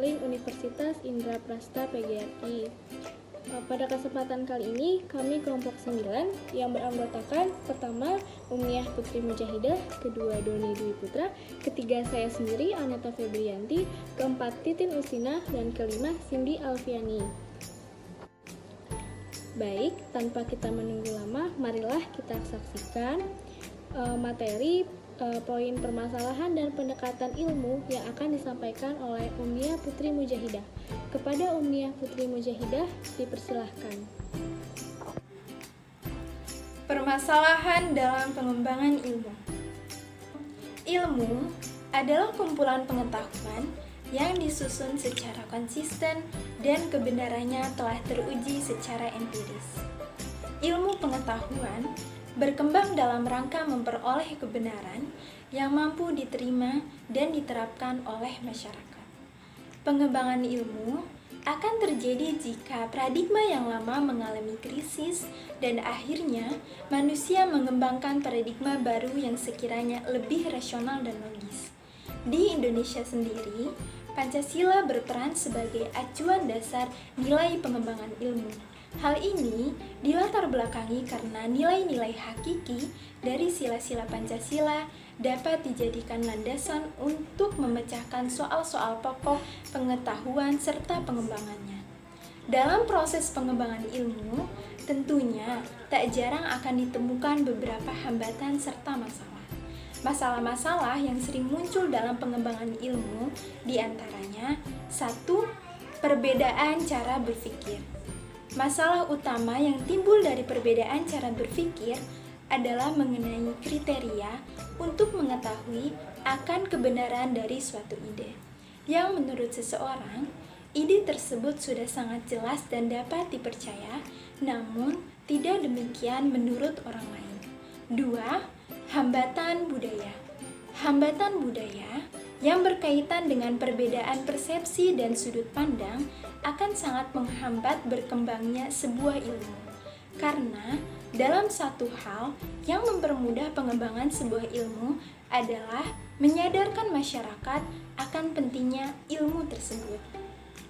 Profiling Universitas Indraprasta PGRI. Pada kesempatan kali ini, kami kelompok 9 yang beranggotakan pertama Umniah Putri Mujahidah, kedua Doni Dwi Putra, ketiga saya sendiri Aneta Febrianti, keempat Titin Usina, dan kelima Cindy Alfiani. Baik, tanpa kita menunggu lama, marilah kita saksikan materi poin permasalahan dan pendekatan ilmu yang akan disampaikan oleh Umniah Putri Mujahidah. Kepada Umniah Putri Mujahidah, dipersilahkan. Permasalahan dalam pengembangan ilmu. Ilmu adalah kumpulan pengetahuan yang disusun secara konsisten dan kebenarannya telah teruji secara empiris. Ilmu pengetahuan berkembang dalam rangka memperoleh kebenaran yang mampu diterima dan diterapkan oleh masyarakat. Pengembangan ilmu akan terjadi jika paradigma yang lama mengalami krisis dan akhirnya manusia mengembangkan paradigma baru yang sekiranya lebih rasional dan logis. Di Indonesia sendiri, Pancasila berperan sebagai acuan dasar nilai pengembangan ilmu. Hal ini dilatar belakangi karena nilai-nilai hakiki dari sila-sila Pancasila dapat dijadikan landasan untuk memecahkan soal-soal pokok pengetahuan serta pengembangannya. Dalam proses pengembangan ilmu, tentunya tak jarang akan ditemukan beberapa hambatan serta masalah. Masalah-masalah yang sering muncul dalam pengembangan ilmu diantaranya 1. Perbedaan cara berpikir. Masalah utama yang timbul dari perbedaan cara berpikir adalah mengenai kriteria untuk mengetahui akan kebenaran dari suatu ide. Yang menurut seseorang, ide tersebut sudah sangat jelas dan dapat dipercaya, namun tidak demikian menurut orang lain. 2. Hambatan budaya. Hambatan budaya yang berkaitan dengan perbedaan persepsi dan sudut pandang akan sangat menghambat berkembangnya sebuah ilmu. Karena dalam satu hal yang mempermudah pengembangan sebuah ilmu adalah menyadarkan masyarakat akan pentingnya ilmu tersebut.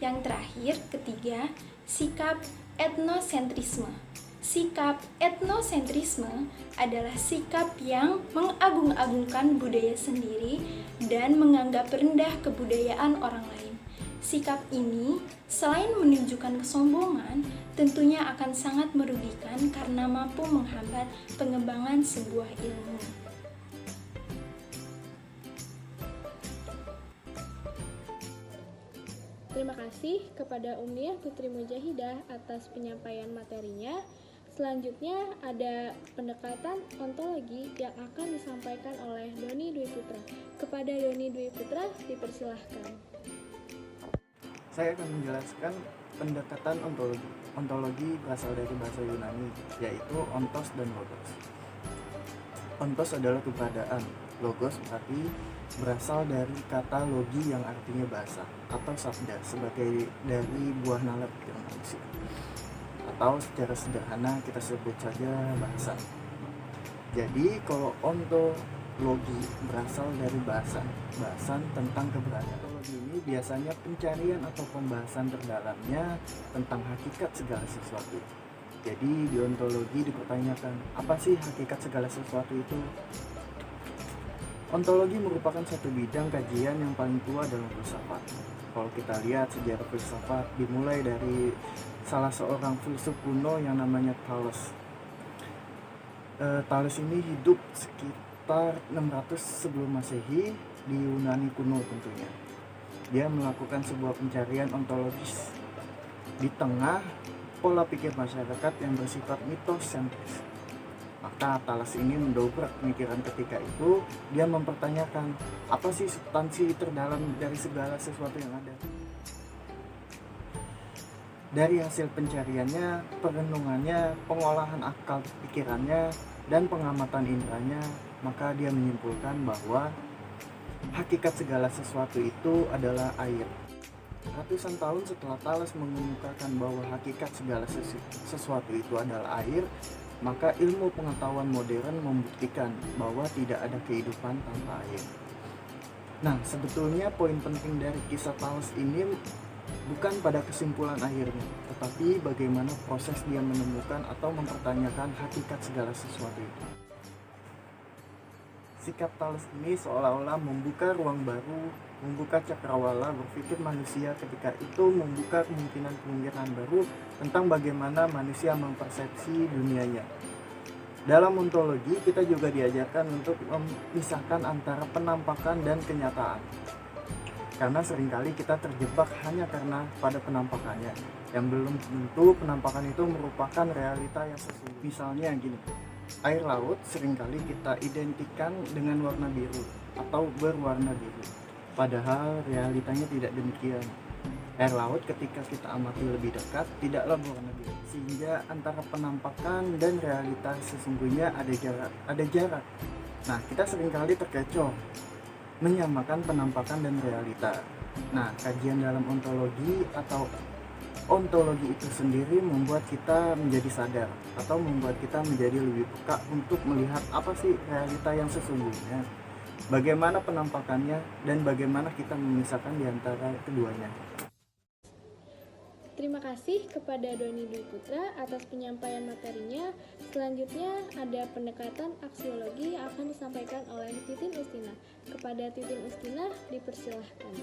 Yang terakhir, ketiga, sikap etnosentrisme. Sikap etnosentrisme adalah sikap yang mengagung-agungkan budaya sendiri dan menganggap rendah kebudayaan orang lain. Sikap ini, selain menunjukkan kesombongan, tentunya akan sangat merugikan karena mampu menghambat pengembangan sebuah ilmu. Terima kasih kepada Umniah Putri Mujahidah atas penyampaian materinya. Selanjutnya ada pendekatan ontologi yang akan disampaikan oleh Doni Dwi Putra. Kepada Doni Dwi Putra, dipersilahkan. Saya akan menjelaskan pendekatan ontologi. Ontologi berasal dari bahasa Yunani, yaitu ontos dan logos. Ontos adalah keberadaan, logos berarti berasal dari kata logi yang artinya bahasa atau sabda sebagai dari buah nalar pikiran manusia. Atau secara sederhana kita sebut saja bahasa. Jadi kalau ontologi berasal dari bahasan tentang keberadaan. Ontologi ini biasanya pencarian atau pembahasan terdalamnya tentang hakikat segala sesuatu. Jadi di ontologi dipertanyakan, apa sih hakikat segala sesuatu itu? Ontologi merupakan satu bidang kajian yang paling tua dalam filsafat. Kalau kita lihat sejarah filsafat dimulai dari salah seorang filsuf kuno yang namanya Thales. Thales ini hidup sekitar 600 sebelum Masehi di Yunani kuno tentunya. Dia melakukan sebuah pencarian ontologis di tengah pola pikir masyarakat yang bersifat mitosentris. Maka Thales ini mendobrak pemikiran ketika itu. Dia mempertanyakan, apa sih substansi terdalam dari segala sesuatu yang ada? Dari hasil pencariannya, perenungannya, pengolahan akal pikirannya, dan pengamatan indranya, maka dia menyimpulkan bahwa hakikat segala sesuatu itu adalah air. Ratusan tahun setelah Thales mengemukakan bahwa hakikat segala sesuatu itu adalah air, maka ilmu pengetahuan modern membuktikan bahwa tidak ada kehidupan tanpa air. Nah, sebetulnya poin penting dari kisah Thales ini bukan pada kesimpulan akhirnya, tetapi bagaimana proses dia menemukan atau mempertanyakan hakikat segala sesuatu itu. Sikap Thales ini seolah-olah membuka ruang baru, membuka cakrawala berpikir manusia ketika itu, membuka kemungkinan-kemungkinan baru tentang bagaimana manusia mempersepsi dunianya. Dalam ontologi, kita juga diajarkan untuk memisahkan antara penampakan dan kenyataan. Karena seringkali kita terjebak hanya karena pada penampakannya, yang belum tentu penampakan itu merupakan realita yang sesungguhnya. Misalnya gini, air laut seringkali kita identikan dengan warna biru atau berwarna biru, padahal realitanya tidak demikian. Air laut ketika kita amati lebih dekat tidaklah berwarna biru, sehingga antara penampakan dan realitas sesungguhnya ada jarak. Nah, kita seringkali terkecoh menyamakan penampakan dan realita. Nah, kajian dalam ontologi atau ontologi itu sendiri membuat kita menjadi sadar atau membuat kita menjadi lebih peka untuk melihat apa sih realita yang sesungguhnya, bagaimana penampakannya, dan bagaimana kita memisahkan di antara keduanya. Terima kasih kepada Doni Dwi Putra atas penyampaian materinya. Selanjutnya ada pendekatan aksiologi yang akan disampaikan oleh Titin Ustina. Kepada Titin Ustina dipersilahkan.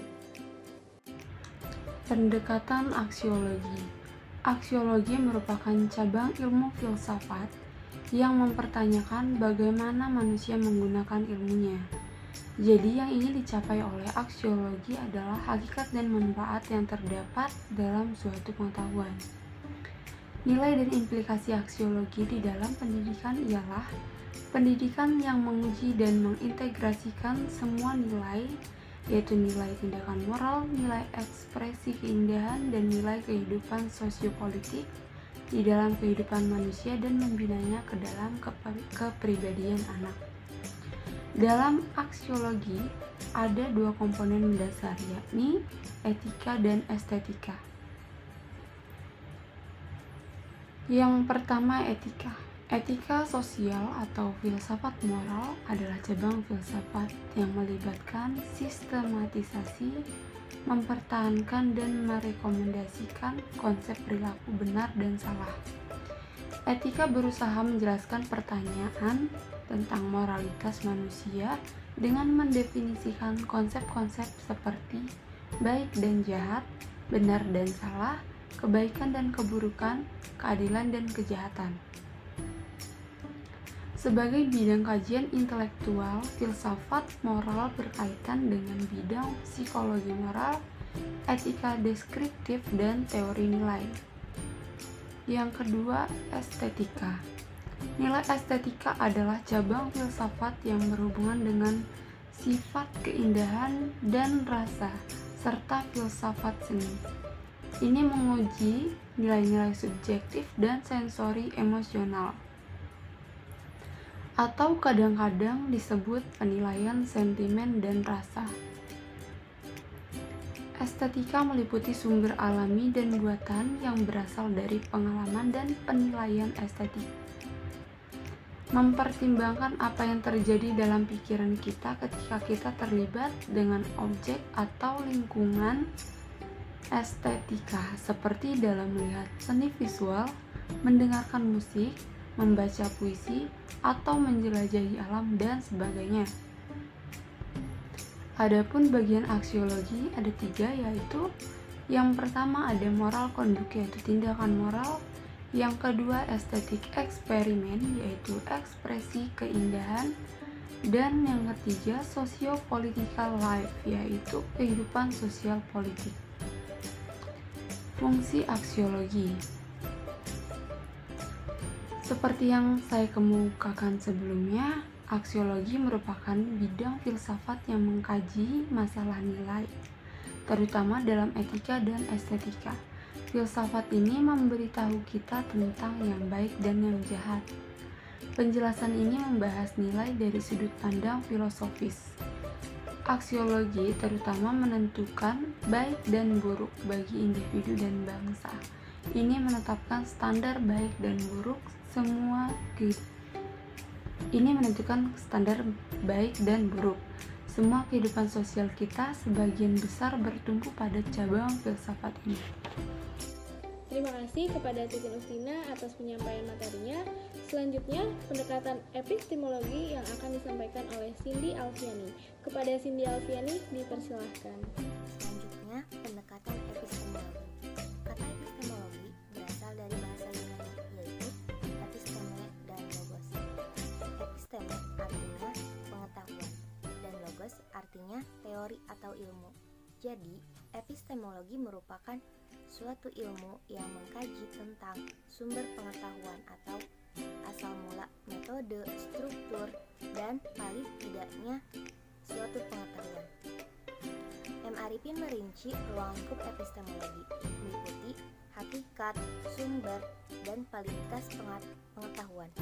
Pendekatan aksiologi. Aksiologi merupakan cabang ilmu filsafat yang mempertanyakan bagaimana manusia menggunakan ilmunya. Jadi yang ingin dicapai oleh aksiologi adalah hakikat dan manfaat yang terdapat dalam suatu pengetahuan. Nilai dan implikasi aksiologi di dalam pendidikan ialah pendidikan yang menguji dan mengintegrasikan semua nilai, yaitu nilai tindakan moral, nilai ekspresi keindahan, dan nilai kehidupan sosiopolitik di dalam kehidupan manusia dan membinanya ke dalam kepribadian anak. Dalam aksiologi ada dua komponen mendasar, yakni etika dan estetika. Yang pertama, etika. Etika sosial atau filsafat moral adalah cabang filsafat yang melibatkan sistematisasi, mempertahankan dan merekomendasikan konsep perilaku benar dan salah. Etika berusaha menjelaskan pertanyaan tentang moralitas manusia dengan mendefinisikan konsep-konsep seperti baik dan jahat, benar dan salah, kebaikan dan keburukan, keadilan dan kejahatan. Sebagai bidang kajian intelektual, filsafat moral berkaitan dengan bidang psikologi moral, etika deskriptif, dan teori nilai. Yang kedua, estetika. Nilai estetika adalah cabang filsafat yang berhubungan dengan sifat keindahan dan rasa, serta filsafat seni. Ini menguji nilai-nilai subjektif dan sensori emosional, atau kadang-kadang disebut penilaian sentimen dan rasa. Estetika meliputi sumber alami dan buatan yang berasal dari pengalaman dan penilaian estetik. Mempertimbangkan apa yang terjadi dalam pikiran kita ketika kita terlibat dengan objek atau lingkungan. Estetika seperti dalam melihat seni visual, mendengarkan musik, membaca puisi, atau menjelajahi alam dan sebagainya. Adapun bagian aksiologi ada 3, yaitu yang pertama ada moral konduk, yaitu tindakan moral. Yang kedua estetik eksperimen, yaitu ekspresi keindahan. Dan yang ketiga socio-political life, yaitu kehidupan sosial politik. Fungsi aksiologi. Seperti yang saya kemukakan sebelumnya, aksiologi merupakan bidang filsafat yang mengkaji masalah nilai, terutama dalam etika dan estetika. Filsafat ini memberitahu kita tentang yang baik dan yang jahat. Penjelasan ini membahas nilai dari sudut pandang filosofis. Aksiologi terutama menentukan baik dan buruk bagi individu dan bangsa. Ini menetapkan standar baik dan buruk Semua kehidupan sosial kita sebagian besar bertumpu pada cabang filsafat ini. Terima kasih kepada Titin Ustina atas penyampaian materinya. Selanjutnya, pendekatan epistemologi yang akan disampaikan oleh Cindy Alfiani. Kepada Cindy Alfiani, dipersilahkan. Selanjutnya, pendekatan epistemologi. Kata epistemologi berasal dari bahasa Yunani, yaitu episteme dan logos. Episteme artinya pengetahuan, dan logos artinya teori atau ilmu. Jadi, epistemologi merupakan suatu ilmu yang mengkaji tentang sumber pengetahuan atau asal mula, metode, struktur, dan paling tidaknya suatu pengetahuan. M. Arifin merinci ruang lingkup epistemologi, meliputi hakikat, sumber, dan validitas pengetahuan.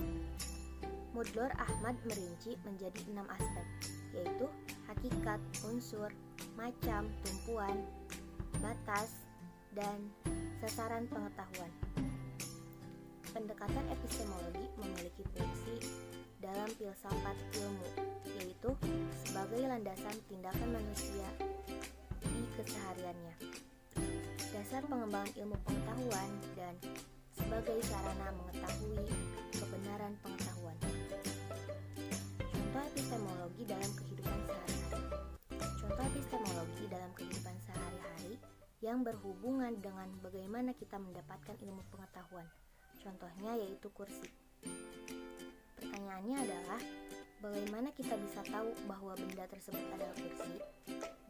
Mudlor Ahmad merinci menjadi 6 aspek, yaitu hakikat, unsur, macam, tumpuan, batas, dan sasaran pengetahuan. Pendekatan epistemologi memiliki fungsi dalam filsafat ilmu, yaitu sebagai landasan tindakan manusia di kesehariannya, dasar pengembangan ilmu pengetahuan, dan sebagai sarana mengetahui kebenaran pengetahuan. Contoh epistemologi dalam kehidupan sehari-hari. Contoh epistemologi dalam kehidupan sehari-hari yang berhubungan dengan bagaimana kita mendapatkan ilmu pengetahuan. Contohnya yaitu kursi. Pertanyaannya adalah, bagaimana kita bisa tahu bahwa benda tersebut adalah kursi?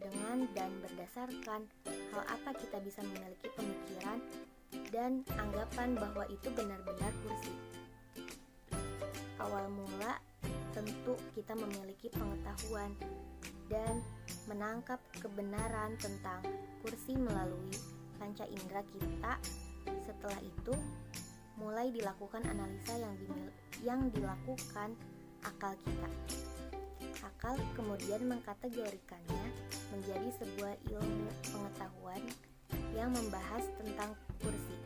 Dengan dan berdasarkan hal apa kita bisa memiliki pemikiran dan anggapan bahwa itu benar-benar kursi? Awal mula tentu kita memiliki pengetahuan dan menangkap kebenaran tentang kursi melalui panca indera kita. Setelah itu mulai dilakukan analisa yang dilakukan akal kita. Akal kemudian mengkategorikannya menjadi sebuah ilmu pengetahuan yang membahas tentang kursi.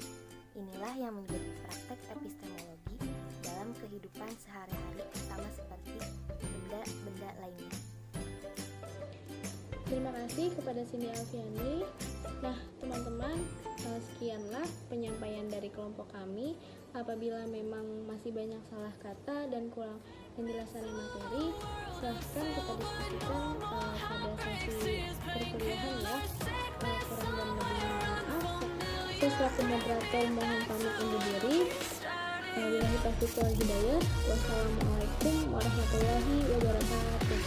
Inilah yang menjadi praktek epistemologi dalam kehidupan sehari-hari, sama seperti benda-benda lainnya. Terima kasih kepada Cindy Alfiani. Nah, teman-teman, sekianlah penyampaian dari kelompok kami. Apabila memang masih banyak salah kata dan kurang penjelasan materi, silahkan kita diskusikan pada sesi perkuliahan ya. Kurang dan lebihnya maaf. Saya selaku moderator mohon pamit undur diri. Wabillahi taufiq wal hidayah. Wassalamualaikum warahmatullahi wabarakatuh.